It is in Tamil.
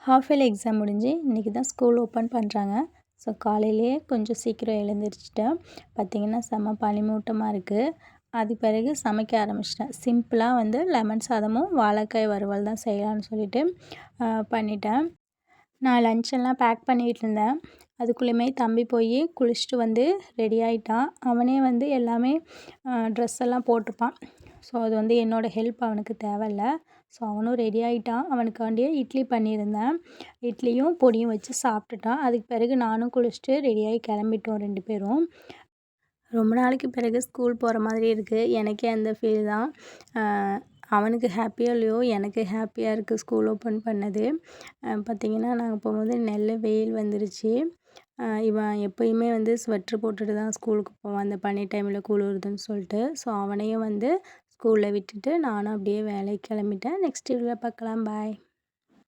ஹாஃப் இயர்லி எக்ஸாம் முடிஞ்சு இன்றைக்கி தான் ஸ்கூல் ஓப்பன் பண்ணுறாங்க. ஸோ காலையிலேயே கொஞ்சம் சீக்கிரம் எழுந்திரிச்சிட்டேன். பார்த்திங்கன்னா செம்ம பனிமூட்டமாக இருக்குது. அதுக்கு பிறகு சமைக்க ஆரம்பிச்சிட்டேன். சிம்பிளாக லெமன் சாதமும் வாழைக்காய் வறுவல் தான் செய்யலான்னு சொல்லிட்டு பண்ணிட்டேன். நான் லஞ்செல்லாம் பேக் பண்ணிகிட்டு இருந்தேன். அதுக்குள்ளேயுமே தம்பி போய் குளிச்சுட்டு ரெடி ஆகிட்டான். அவனே எல்லாமே ட்ரெஸ் எல்லாம் போட்டுப்பான். ஸோ அது என்னோடய ஹெல்ப் அவனுக்கு தேவையில்ல. ஸோ அவனும் ரெடி ஆகிட்டான். அவனுக்காண்டியே இட்லி பண்ணியிருந்தேன். இட்லியும் பொடியும் வச்சு சாப்பிட்டுட்டான். அதுக்கு பிறகு நானும் குளிச்சுட்டு ரெடியாகி கிளம்பிட்டோம் 2 பேரும். ரொம்ப நாளைக்கு பிறகு ஸ்கூல் போகிற மாதிரி இருக்குது. எனக்கே அந்த ஃபீல் தான். அவனுக்கு ஹாப்பியோ இல்லையோ, எனக்கு ஹாப்பியாக இருக்குது ஸ்கூல் ஓப்பன் பண்ணது. பார்த்திங்கன்னா நாங்கள் போகும்போது நல்ல வெயில் வந்துருச்சு. இவன் எப்போயுமே ஸ்வெட்ரு போட்டுட்டு தான் ஸ்கூலுக்கு போவான், அந்த பனி டைமில் குளிருதுன்னு சொல்லிட்டு. ஸோ அவனையும் ஸ்கூலில் விட்டுட்டு நானும் அப்படியே வேலைக்கு கிளம்பிட்டேன். நெக்ஸ்ட் வீடியோவில் பார்க்கலாம். பாய்.